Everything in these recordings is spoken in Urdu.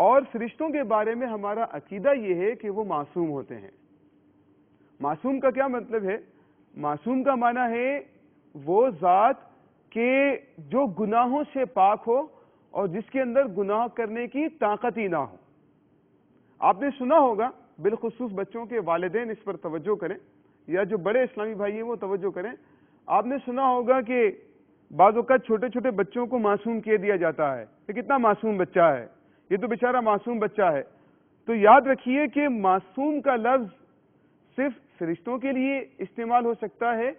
اور فرشتوں کے بارے میں ہمارا عقیدہ یہ ہے کہ وہ معصوم ہوتے ہیں۔ معصوم کا کیا مطلب ہے؟ معصوم کا معنی ہے وہ ذات کہ جو گناہوں سے پاک ہو اور جس کے اندر گناہ کرنے کی طاقت ہی نہ ہو۔ آپ نے سنا ہوگا، بالخصوص بچوں کے والدین اس پر توجہ کریں، یا جو بڑے اسلامی بھائی ہیں وہ توجہ کریں، آپ نے سنا ہوگا کہ بعض اوقات چھوٹے چھوٹے بچوں کو معصوم کہہ دیا جاتا ہے کہ کتنا معصوم بچہ ہے، یہ تو بیچارہ معصوم بچہ ہے۔ تو یاد رکھیے کہ معصوم کا لفظ صرف فرشتوں کے لیے استعمال ہو سکتا ہے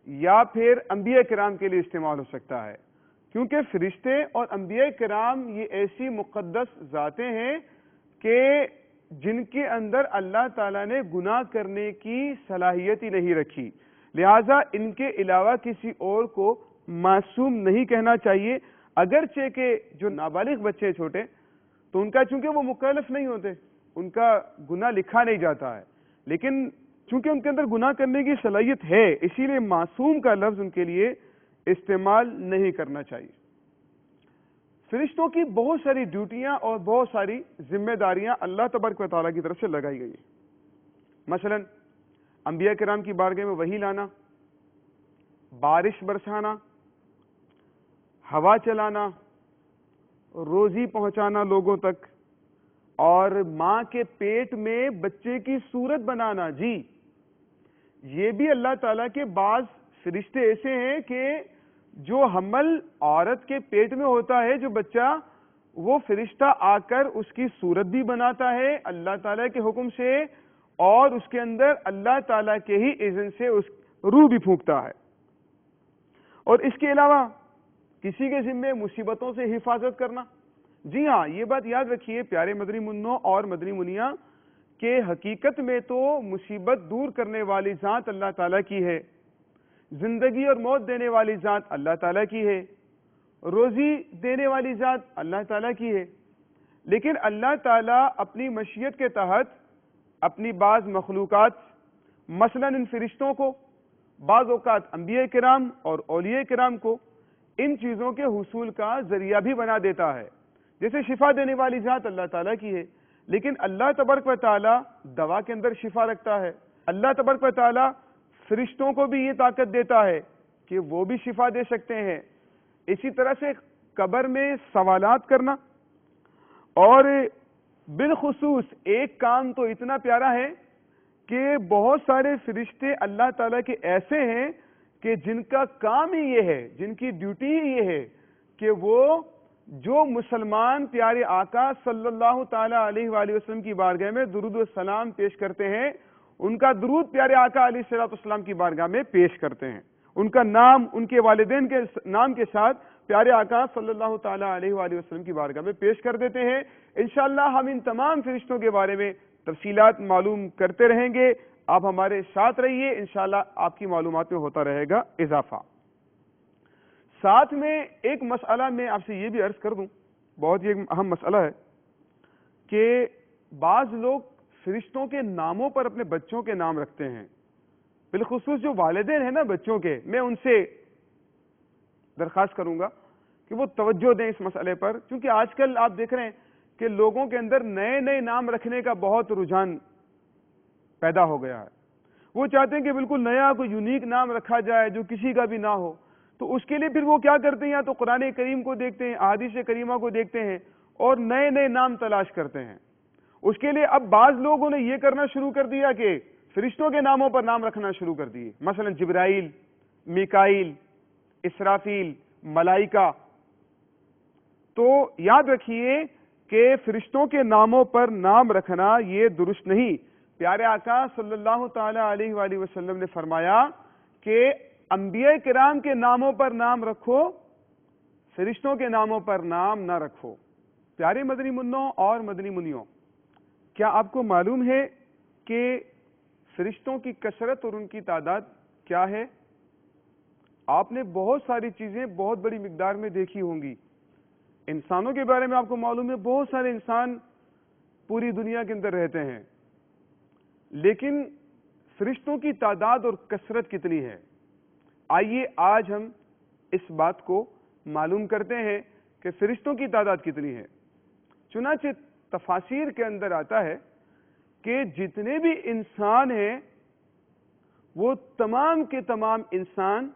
یا پھر انبیاء کرام کے لیے استعمال ہو سکتا ہے، کیونکہ فرشتے اور انبیاء کرام یہ ایسی مقدس ذاتیں ہیں کہ جن کے اندر اللہ تعالیٰ نے گناہ کرنے کی صلاحیت ہی نہیں رکھی، لہٰذا ان کے علاوہ کسی اور کو معصوم نہیں کہنا چاہیے۔ اگرچہ کہ جو نابالغ بچے ہیں چھوٹے، تو ان کا چونکہ وہ مکلف نہیں ہوتے، ان کا گناہ لکھا نہیں جاتا ہے، لیکن چونکہ ان کے اندر گناہ کرنے کی صلاحیت ہے، اسی لیے معصوم کا لفظ ان کے لیے استعمال نہیں کرنا چاہیے۔ فرشتوں کی بہت ساری ڈیوٹیاں اور بہت ساری ذمہ داریاں اللہ تبارک و تعالیٰ کی طرف سے لگائی گئی ہیں۔ مثلا انبیاء کرام کی بارگاہ میں وحی لانا، بارش برسانا، ہوا چلانا، روزی پہنچانا لوگوں تک، اور ماں کے پیٹ میں بچے کی صورت بنانا۔ جی، یہ بھی اللہ تعالیٰ کے بعض فرشتے ایسے ہیں کہ جو حمل عورت کے پیٹ میں ہوتا ہے جو بچہ، وہ فرشتہ آ کر اس کی صورت بھی بناتا ہے اللہ تعالیٰ کے حکم سے، اور اس کے اندر اللہ تعالیٰ کے ہی اذن سے اس روح بھی پھونکتا ہے۔ اور اس کے علاوہ کسی کے ذمے مصیبتوں سے حفاظت کرنا۔ جی ہاں، یہ بات یاد رکھیے پیارے مدنی منوں اور مدنی منیاں، کہ حقیقت میں تو مصیبت دور کرنے والی ذات اللہ تعالیٰ کی ہے، زندگی اور موت دینے والی ذات اللہ تعالیٰ کی ہے، روزی دینے والی ذات اللہ تعالیٰ کی ہے، لیکن اللہ تعالیٰ اپنی مشیت کے تحت اپنی بعض مخلوقات، مثلا ان فرشتوں کو، بعض اوقات انبیاء کرام اور اولیاء کرام کو ان چیزوں کے حصول کا ذریعہ بھی بنا دیتا ہے۔ جیسے شفا دینے والی ذات اللہ تعالیٰ کی ہے، لیکن اللہ تبارک و تعالیٰ دوا کے اندر شفا رکھتا ہے۔ اللہ تبارک و تعالیٰ فرشتوں کو بھی یہ طاقت دیتا ہے کہ وہ بھی شفا دے سکتے ہیں۔ اسی طرح سے قبر میں سوالات کرنا، اور بالخصوص ایک کام تو اتنا پیارا ہے کہ بہت سارے فرشتے اللہ تعالیٰ کے ایسے ہیں کہ جن کا کام ہی یہ ہے، جن کی ڈیوٹی ہی یہ ہے کہ وہ جو مسلمان پیارے آقا صلی اللہ تعالیٰ علیہ وآلہ وسلم کی بارگاہ میں درود و سلام پیش کرتے ہیں، ان کا درود پیارے آقا علیہ الصلوۃ والسلام کی بارگاہ میں پیش کرتے ہیں، ان کا نام ان کے والدین کے نام کے ساتھ پیارے آقا صلی اللہ تعالیٰ علیہ وآلہ وسلم کی بارگاہ میں پیش کر دیتے ہیں۔ انشاءاللہ ہم ان تمام فرشتوں کے بارے میں تفصیلات معلوم کرتے رہیں گے، آپ ہمارے ساتھ رہیے، انشاءاللہ آپ کی معلومات میں ہوتا رہے گا اضافہ۔ ساتھ میں ایک مسئلہ میں آپ سے یہ بھی عرض کر دوں، بہت ہی اہم مسئلہ ہے کہ بعض لوگ فرشتوں کے ناموں پر اپنے بچوں کے نام رکھتے ہیں، بالخصوص جو والدین ہیں نا بچوں کے، میں ان سے درخواست کروں گا کہ وہ توجہ دیں اس مسئلے پر، کیونکہ آج کل آپ دیکھ رہے ہیں کہ لوگوں کے اندر نئے نئے نام رکھنے کا بہت رجحان پیدا ہو گیا ہے۔ وہ چاہتے ہیں کہ بالکل نیا کوئی یونیک نام رکھا جائے جو کسی کا بھی نہ ہو، تو اس کے لیے پھر وہ کیا کرتے ہیں، یا تو قرآن کریم کو دیکھتے ہیں، احادیث کریمہ کو دیکھتے ہیں اور نئے نئے نام تلاش کرتے ہیں۔ اس کے لیے اب بعض لوگوں نے یہ کرنا شروع کر دیا کہ فرشتوں کے ناموں پر نام رکھنا شروع کر دیے، مثلا جبرائیل، میکائیل، اسرافیل، ملائکہ۔ تو یاد رکھیے کہ فرشتوں کے ناموں پر نام رکھنا یہ درست نہیں۔ پیارے آقا صلی اللہ تعالی علیہ وآلہ وسلم نے فرمایا کہ انبیاء کرام کے ناموں پر نام رکھو، فرشتوں کے ناموں پر نام نہ رکھو۔ پیارے مدنی منوں اور مدنی منیوں، کیا آپ کو معلوم ہے کہ فرشتوں کی کثرت اور ان کی تعداد کیا ہے؟ آپ نے بہت ساری چیزیں بہت بڑی مقدار میں دیکھی ہوں گی۔ انسانوں کے بارے میں آپ کو معلوم ہے بہت سارے انسان پوری دنیا کے اندر رہتے ہیں، لیکن فرشتوں کی تعداد اور کثرت کتنی ہے؟ آئیے آج ہم اس بات کو معلوم کرتے ہیں کہ فرشتوں کی تعداد کتنی ہے۔ چنانچہ تفاسیر کے اندر آتا ہے کہ جتنے بھی انسان ہیں وہ تمام کے تمام انسان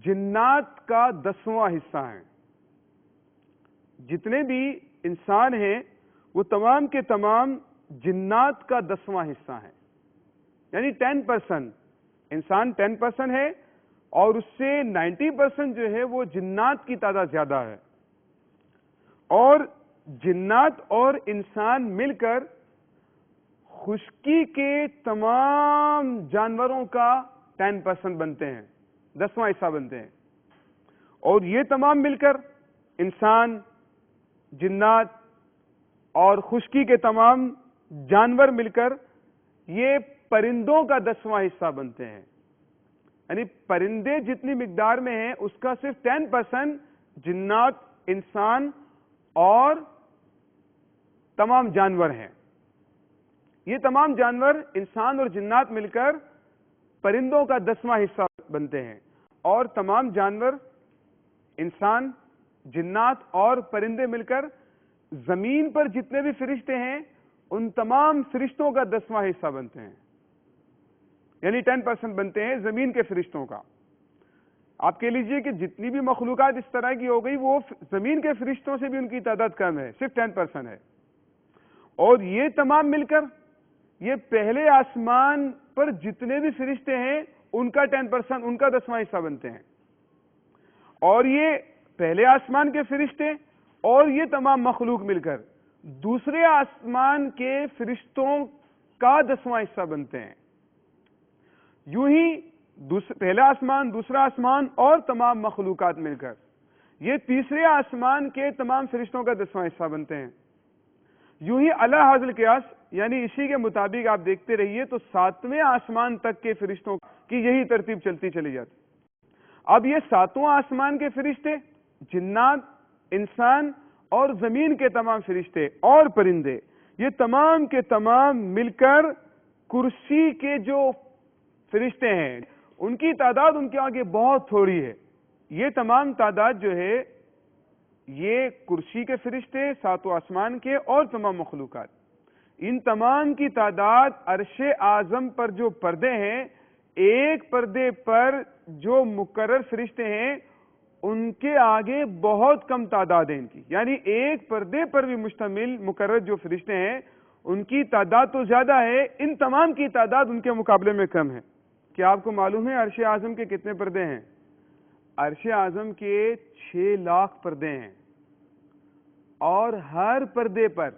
جنات کا 10واں حصہ ہیں. جتنے بھی انسان ہیں وہ تمام کے تمام جنات کا 10واں حصہ ہیں. یعنی 10%. انسان 10% ہے اور اس سے 90% جو ہے وہ جنات کی تعداد زیادہ ہے. اور جنات اور انسان مل کر خشکی کے تمام جانوروں کا 10% بنتے ہیں، 10واں حصہ بنتے ہیں. اور یہ تمام مل کر انسان، جنات اور خشکی کے تمام جانور مل کر یہ پرندوں کا 10واں حصہ بنتے ہیں. یعنی پرندے جتنی مقدار میں ہیں اس کا صرف 10% جنات، انسان اور تمام جانور ہیں. یہ تمام جانور، انسان اور جنات مل کر پرندوں کا 10واں حصہ بنتے ہیں. اور تمام جانور، انسان، جنات اور پرندے مل کر زمین پر جتنے بھی فرشتے ہیں ان تمام فرشتوں کا 10واں حصہ بنتے ہیں. یعنی 10% بنتے ہیں زمین کے فرشتوں کا. آپ کہہ لیجئے کہ جتنی بھی مخلوقات اس طرح کی ہو گئی وہ زمین کے فرشتوں سے بھی ان کی تعداد کم ہے، صرف 10% ہے. اور یہ تمام مل کر یہ پہلے آسمان پر جتنے بھی فرشتے ہیں ان کا 10%، ان کا 10واں حصہ بنتے ہیں. اور یہ پہلے آسمان کے فرشتے اور یہ تمام مخلوق مل کر دوسرے آسمان کے فرشتوں کا 10واں حصہ بنتے ہیں. یوں ہی پہلا آسمان، دوسرا آسمان اور تمام مخلوقات مل کر یہ تیسرے آسمان کے تمام فرشتوں کا 10واں حصہ بنتے ہیں. یوں ہی اعلی حاصل قیاس، یعنی اسی کے مطابق آپ دیکھتے رہیے تو 7ویں آسمان تک کے فرشتوں کی یہی ترتیب چلتی چلی جاتی. اب یہ 7واں آسمان کے فرشتے، جنات، انسان اور زمین کے تمام فرشتے اور پرندے، یہ تمام کے تمام مل کر کرسی کے جو فرشتے ہیں ان کی تعداد ان کے آگے بہت تھوڑی ہے. یہ تمام تعداد جو ہے یہ کرسی کے فرشتے، 7 آسمان کے اور تمام مخلوقات، ان تمام کی تعداد عرش اعظم پر جو پردے ہیں، ایک پردے پر جو مقرر فرشتے ہیں ان کے آگے بہت کم تعداد ہے ان کی. یعنی ایک پردے پر بھی مشتمل مقرر جو فرشتے ہیں ان کی تعداد تو زیادہ ہے، ان تمام کی تعداد ان کے مقابلے میں کم ہے. کیا آپ کو معلوم ہے عرش اعظم کے کتنے پردے ہیں؟ عرش اعظم کے 6 لاکھ پردے ہیں اور ہر پردے پر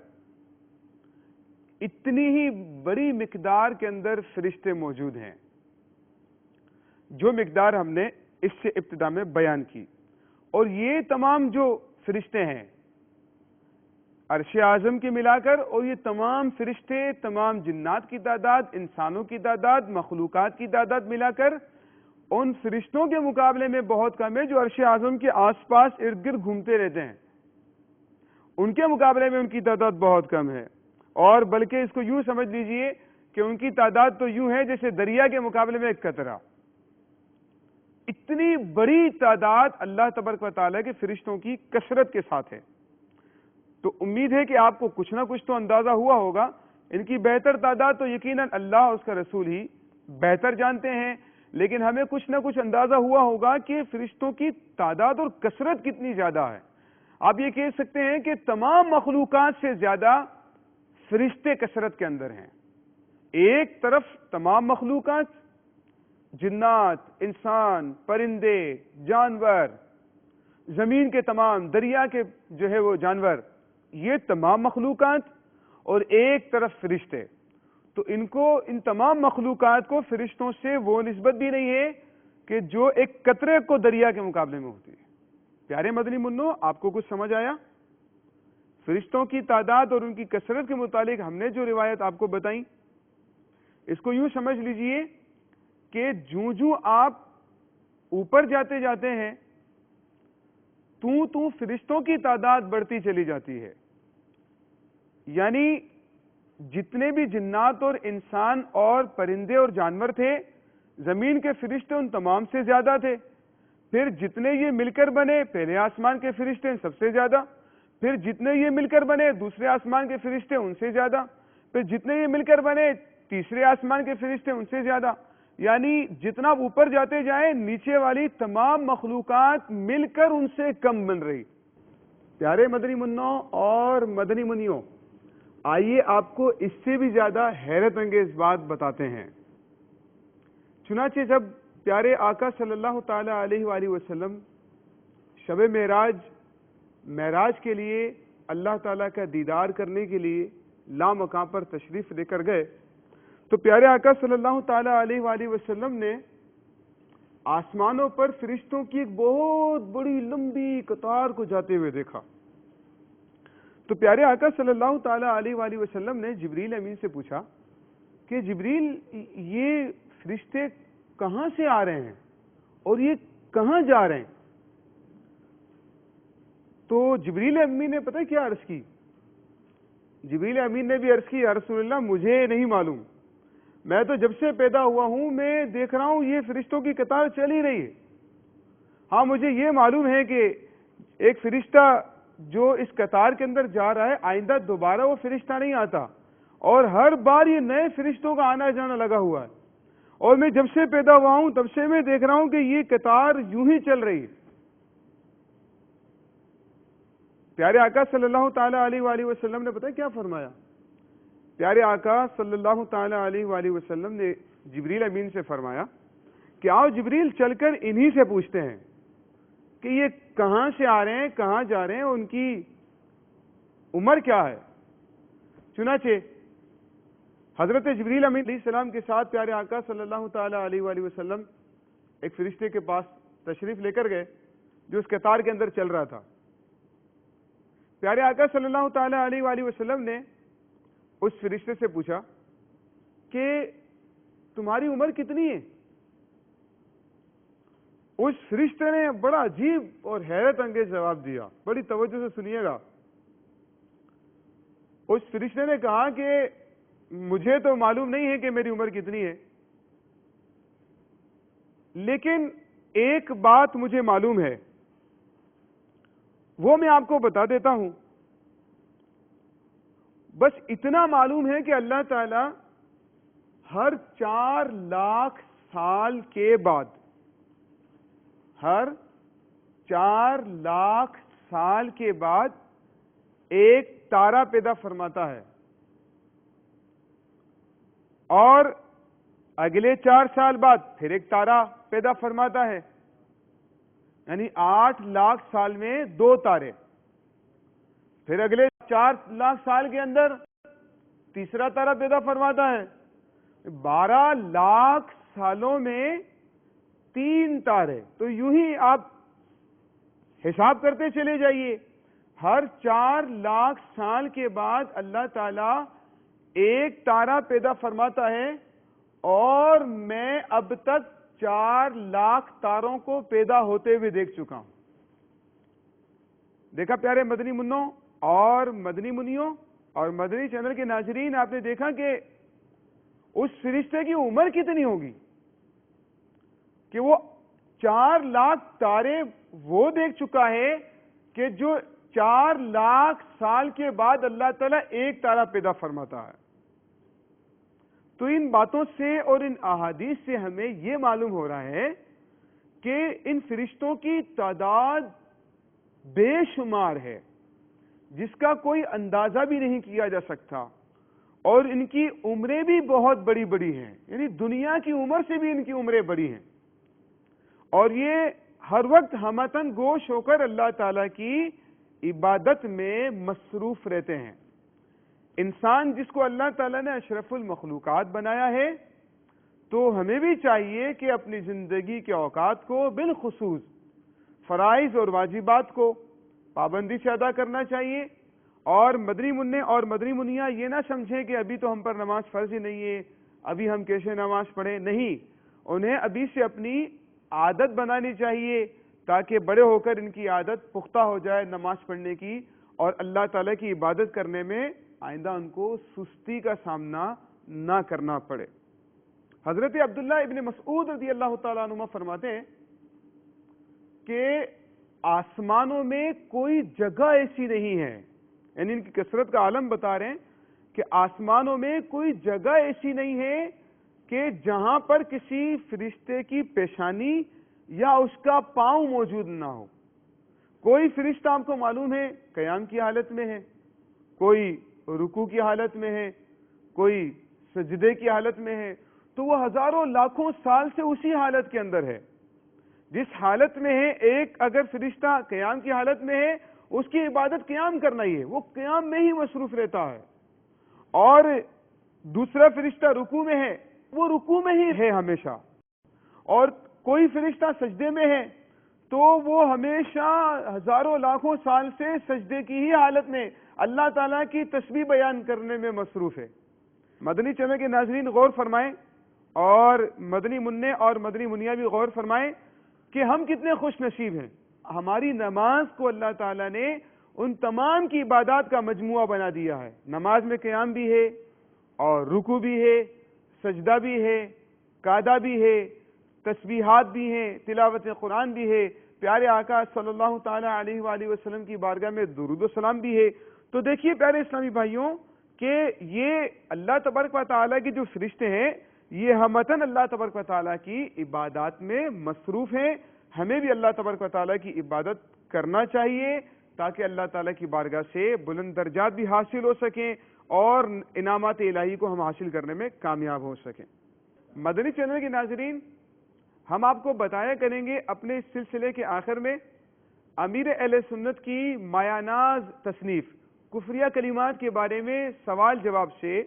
اتنی ہی بڑی مقدار کے اندر فرشتے موجود ہیں جو مقدار ہم نے اس سے ابتدا میں بیان کی. اور یہ تمام جو فرشتے ہیں عرش اعظم کی ملا کر، اور یہ تمام فرشتے، تمام جنات کی تعداد، انسانوں کی تعداد، مخلوقات کی تعداد ملا کر ان فرشتوں کے مقابلے میں بہت کم ہے جو عرش اعظم کے آس پاس ارد گرد گھومتے رہتے ہیں. ان کے مقابلے میں ان کی تعداد بہت کم ہے. اور بلکہ اس کو یوں سمجھ لیجئے کہ ان کی تعداد تو یوں ہے جیسے دریا کے مقابلے میں ایک قطرہ. اتنی بڑی تعداد اللہ تبارک و تعالیٰ کے فرشتوں کی کثرت کے ساتھ ہے. تو امید ہے کہ آپ کو کچھ نہ کچھ تو اندازہ ہوا ہوگا. ان کی بہتر تعداد تو یقیناً اللہ اور اس کا رسول ہی بہتر جانتے ہیں، لیکن ہمیں کچھ نہ کچھ اندازہ ہوا ہوگا کہ فرشتوں کی تعداد اور کثرت کتنی زیادہ ہے. آپ یہ کہہ سکتے ہیں کہ تمام مخلوقات سے زیادہ فرشتے کثرت کے اندر ہیں. ایک طرف تمام مخلوقات، جنات، انسان، پرندے، جانور، زمین کے تمام، دریا کے جو ہے وہ جانور، یہ تمام مخلوقات، اور ایک طرف فرشتے. تو ان تمام مخلوقات کو فرشتوں سے وہ نسبت بھی نہیں ہے کہ جو ایک قطرے کو دریا کے مقابلے میں ہوتی ہے. پیارے مدنی منو، آپ کو کچھ سمجھ آیا؟ فرشتوں کی تعداد اور ان کی کثرت کے متعلق ہم نے جو روایت آپ کو بتائیں، اس کو یوں سمجھ لیجئے کہ جوں آپ اوپر جاتے جاتے ہیں تو فرشتوں کی تعداد بڑھتی چلی جاتی ہے. یعنی جتنے بھی جنات اور انسان اور پرندے اور جانور تھے، زمین کے فرشتے ان تمام سے زیادہ تھے. پھر جتنے یہ مل کر بنے، پہلے آسمان کے فرشتے سب سے زیادہ، پھر جتنے یہ مل کر بنے دوسرے آسمان کے فرشتے ان سے زیادہ، پھر جتنے یہ مل کر بنے تیسرے آسمان کے فرشتے ان سے زیادہ، یعنی جتنا اوپر جاتے جائیں نیچے والی تمام مخلوقات مل کر ان سے کم بن رہی۔ پیارے مدنی منوں اور مدنی منیوں، آئیے آپ کو اس سے بھی زیادہ حیرت انگیز بات بتاتے ہیں۔ چنانچہ جب پیارے آقا صلی اللہ تعالی علیہ وآلہ وسلم شب معراج کے لیے اللہ تعالیٰ کا دیدار کرنے کے لیے لامکان پر تشریف لے کر گئے تو پیارے آقا صلی اللہ تعالی علیہ وآلہ وسلم نے آسمانوں پر فرشتوں کی ایک بہت بڑی لمبی قطار کو جاتے ہوئے دیکھا۔ تو پیارے آقا صلی اللہ تعالی علیہ وآلہ وسلم نے جبریل امین سے پوچھا کہ جبریل یہ فرشتے کہاں سے آ رہے ہیں اور یہ کہاں جا رہے ہیں؟ تو جبریل امین نے پتہ کیا عرض کی؟ جبریل امین نے بھی عرض کی یا رسول اللہ مجھے نہیں معلوم، میں تو جب سے پیدا ہوا ہوں میں دیکھ رہا ہوں یہ فرشتوں کی قطار چل ہی رہی ہے۔ ہاں مجھے یہ معلوم ہے کہ ایک فرشتہ جو اس قطار کے اندر جا رہا ہے آئندہ دوبارہ وہ فرشتہ نہیں آتا، اور ہر بار یہ نئے فرشتوں کا آنا جانا لگا ہوا ہے، اور میں جب سے پیدا ہوا ہوں تب سے میں دیکھ رہا ہوں کہ یہ قطار یوں ہی چل رہی ہے۔ پیارے آقا صلی اللہ تعالی علیہ وآلہ وسلم نے پتہ کیا فرمایا؟ پیارے آقا صلی اللہ تعالی علیہ وآلہ وسلم نے جبریل امین سے فرمایا کہ آؤ جبریل چل کر انہی سے پوچھتے ہیں کہ یہ کہاں سے آ رہے ہیں، کہاں جا رہے ہیں، ان کی عمر کیا ہے۔ چنانچہ حضرت جبریل امین علیہ السلام کے ساتھ پیارے آقا صلی اللہ تعالی علیہ وآلہ وسلم ایک فرشتے کے پاس تشریف لے کر گئے جو اس قطار کے اندر چل رہا تھا۔ پیارے آقا صلی اللہ تعالی علیہ وآلہ وسلم نے اس فرشتے سے پوچھا کہ تمہاری عمر کتنی ہے؟ اس فرشتے نے بڑا عجیب اور حیرت انگیز جواب دیا، بڑی توجہ سے سنیے گا۔ اس فرشتے نے کہا کہ مجھے تو معلوم نہیں ہے کہ میری عمر کتنی ہے، لیکن ایک بات مجھے معلوم ہے، وہ میں آپ کو بتا دیتا ہوں۔ بس اتنا معلوم ہے کہ اللہ تعالی ہر 4 لاکھ سال کے بعد، ہر 4 لاکھ سال کے بعد ایک تارا پیدا فرماتا ہے، اور اگلے 4 سال بعد پھر ایک تارا پیدا فرماتا ہے، یعنی 8 لاکھ سال میں 2 تارے، پھر اگلے 4 لاکھ سال کے اندر تیسرا تارا پیدا فرماتا ہے، 12 لاکھ سالوں میں 3 تارے۔ تو یوں ہی آپ حساب کرتے چلے جائیے، ہر 4 لاکھ سال کے بعد اللہ تعالی ایک تارا پیدا فرماتا ہے، اور میں اب تک 4 لاکھ تاروں کو پیدا ہوتے ہوئے دیکھ چکا ہوں۔ دیکھا پیارے مدنی منوں اور مدنی منیوں اور مدنی چینل کے ناظرین، آپ نے دیکھا کہ اس فرشتے کی عمر کتنی ہوگی کہ وہ 4 لاکھ تارے وہ دیکھ چکا ہے کہ جو 4 لاکھ سال کے بعد اللہ تعالیٰ ایک تارا پیدا فرماتا ہے۔ تو ان باتوں سے اور ان احادیث سے ہمیں یہ معلوم ہو رہا ہے کہ ان فرشتوں کی تعداد بے شمار ہے، جس کا کوئی اندازہ بھی نہیں کیا جا سکتا، اور ان کی عمریں بھی بہت بڑی بڑی ہیں، یعنی دنیا کی عمر سے بھی ان کی عمریں بڑی ہیں، اور یہ ہر وقت ہمتن گوش ہو کر اللہ تعالیٰ کی عبادت میں مصروف رہتے ہیں۔ انسان جس کو اللہ تعالیٰ نے اشرف المخلوقات بنایا ہے، تو ہمیں بھی چاہیے کہ اپنی زندگی کے اوقات کو بالخصوص فرائض اور واجبات کو پابندی سے ادا کرنا چاہیے، اور مدنی منع اور مدنی منیاں یہ نہ سمجھیں کہ ابھی تو ہم پر نماز فرض ہی نہیں ہے، ابھی ہم کیسے نماز پڑھیں، نہیں، انہیں ابھی سے اپنی عادت بنانی چاہیے تاکہ بڑے ہو کر ان کی عادت پختہ ہو جائے نماز پڑھنے کی، اور اللہ تعالیٰ کی عبادت کرنے میں آئندہ ان کو سستی کا سامنا نہ کرنا پڑے۔ حضرت عبداللہ ابن مسعود رضی اللہ تعالیٰ عنہ فرماتے ہیں کہ آسمانوں میں کوئی جگہ ایسی نہیں ہے، یعنی ان کی کثرت کا عالم بتا رہے ہیں کہ آسمانوں میں کوئی جگہ ایسی نہیں ہے کہ جہاں پر کسی فرشتے کی پیشانی یا اس کا پاؤں موجود نہ ہو۔ کوئی فرشتہ آپ کو معلوم ہے قیام کی حالت میں ہے، کوئی رکوع کی حالت میں ہے، کوئی سجدے کی حالت میں ہے، تو وہ ہزاروں لاکھوں سال سے اسی حالت کے اندر ہے۔ جس حالت میں ہے، ایک اگر فرشتہ قیام کی حالت میں ہے، اس کی عبادت قیام کرنا ہی ہے، وہ قیام میں ہی مصروف رہتا ہے، اور دوسرا فرشتہ رکوع میں ہے، وہ رکوع میں ہی ہے ہمیشہ، اور کوئی فرشتہ سجدے میں ہے تو وہ ہمیشہ ہزاروں لاکھوں سال سے سجدے کی ہی حالت میں اللہ تعالیٰ کی تسبیح بیان کرنے میں مصروف ہے۔ مدنی چینل کے ناظرین غور فرمائیں، اور مدنی منع اور مدنی منیا بھی غور فرمائیں کہ ہم کتنے خوش نصیب ہیں۔ ہماری نماز کو اللہ تعالیٰ نے ان تمام کی عبادات کا مجموعہ بنا دیا ہے۔ نماز میں قیام بھی ہے، اور رکوع بھی ہے، سجدہ بھی ہے، قعدہ بھی ہے، تسبیحات بھی ہیں، تلاوت قرآن بھی ہے، پیارے آقا صلی اللہ تعالیٰ علیہ وآلہ وسلم کی بارگاہ میں درود و سلام بھی ہے۔ تو دیکھیے پیارے اسلامی بھائیوں کہ یہ اللہ تبارک و تعالیٰ کی جو فرشتے ہیں، یہ ہمتاً اللہ تبارک و تعالیٰ کی عبادات میں مصروف ہیں۔ ہمیں بھی اللہ تبارک و تعالیٰ کی عبادت کرنا چاہیے تاکہ اللہ تعالیٰ کی بارگاہ سے بلند درجات بھی حاصل ہو سکیں اور انعامات الہی کو ہم حاصل کرنے میں کامیاب ہو سکیں۔ مدنی چینل کے ناظرین، ہم آپ کو بتایا کریں گے اپنے اس سلسلے کے آخر میں امیر اہل سنت کی مایاناز تصنیف کفریہ کلمات کے بارے میں سوال جواب سے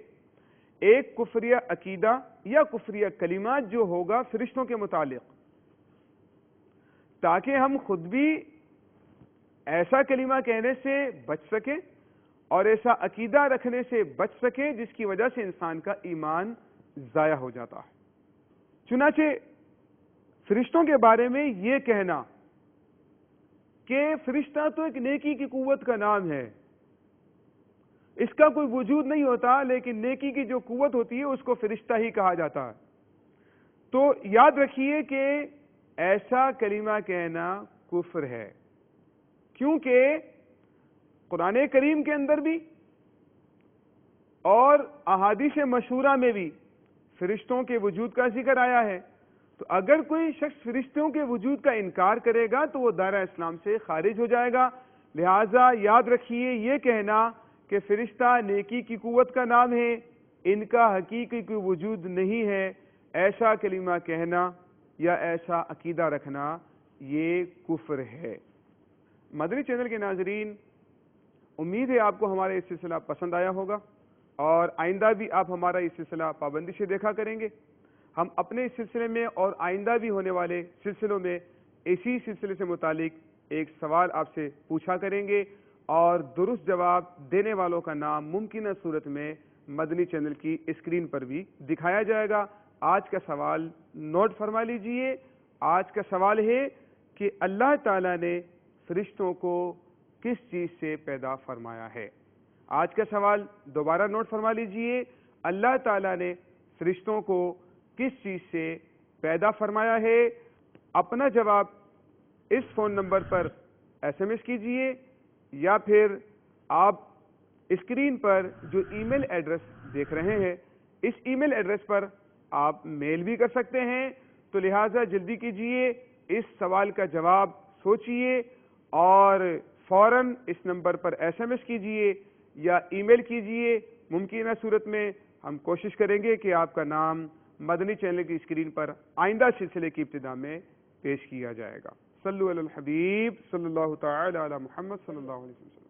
ایک کفریہ عقیدہ یا کفریہ کلمات جو ہوگا فرشتوں کے متعلق، تاکہ ہم خود بھی ایسا کلمہ کہنے سے بچ سکیں اور ایسا عقیدہ رکھنے سے بچ سکیں جس کی وجہ سے انسان کا ایمان ضائع ہو جاتا ہے۔ چنانچہ فرشتوں کے بارے میں یہ کہنا کہ فرشتہ تو ایک نیکی کی قوت کا نام ہے، اس کا کوئی وجود نہیں ہوتا، لیکن نیکی کی جو قوت ہوتی ہے اس کو فرشتہ ہی کہا جاتا ہے، تو یاد رکھیے کہ ایسا کلمہ کہنا کفر ہے، کیونکہ قرآن کریم کے اندر بھی اور احادیث مشہورہ میں بھی فرشتوں کے وجود کا ذکر آیا ہے۔ تو اگر کوئی شخص فرشتوں کے وجود کا انکار کرے گا تو وہ دائرہ اسلام سے خارج ہو جائے گا۔ لہٰذا یاد رکھیے یہ کہنا کہ فرشتہ نیکی کی قوت کا نام ہے، ان کا حقیقی کوئی وجود نہیں ہے، ایسا کلمہ کہنا یا ایسا عقیدہ رکھنا یہ کفر ہے۔ مدنی چینل کے ناظرین، امید ہے آپ کو ہمارا یہ سلسلہ پسند آیا ہوگا، اور آئندہ بھی آپ ہمارا یہ سلسلہ پابندی سے دیکھا کریں گے۔ ہم اپنے اس سلسلے میں اور آئندہ بھی ہونے والے سلسلوں میں اسی سلسلے سے متعلق ایک سوال آپ سے پوچھا کریں گے، اور درست جواب دینے والوں کا نام ممکنہ صورت میں مدنی چینل کی اسکرین پر بھی دکھایا جائے گا۔ آج کا سوال نوٹ فرما لیجئے۔ آج کا سوال ہے کہ اللہ تعالیٰ نے فرشتوں کو کس چیز سے پیدا فرمایا ہے؟ آج کا سوال دوبارہ نوٹ فرما لیجئے۔ اللہ تعالیٰ نے فرشتوں کو کس چیز سے پیدا فرمایا ہے؟ اپنا جواب اس فون نمبر پر ایس ایم ایس کیجئے، یا پھر آپ اسکرین پر جو ای میل ایڈریس دیکھ رہے ہیں اس ای میل ایڈریس پر آپ میل بھی کر سکتے ہیں۔ تو لہٰذا جلدی کیجئے، اس سوال کا جواب سوچئے اور فوراً اس نمبر پر ایس ایم ایس کیجئے یا ای میل کیجئے۔ ممکنہ صورت میں ہم کوشش کریں گے کہ آپ کا نام مدنی چینل کی اسکرین پر آئندہ سلسلے کی ابتدا میں پیش کیا جائے گا۔ صلو علی الحبیب صلی اللہ تعالی علی محمد صلی اللہ علیہ وسلم۔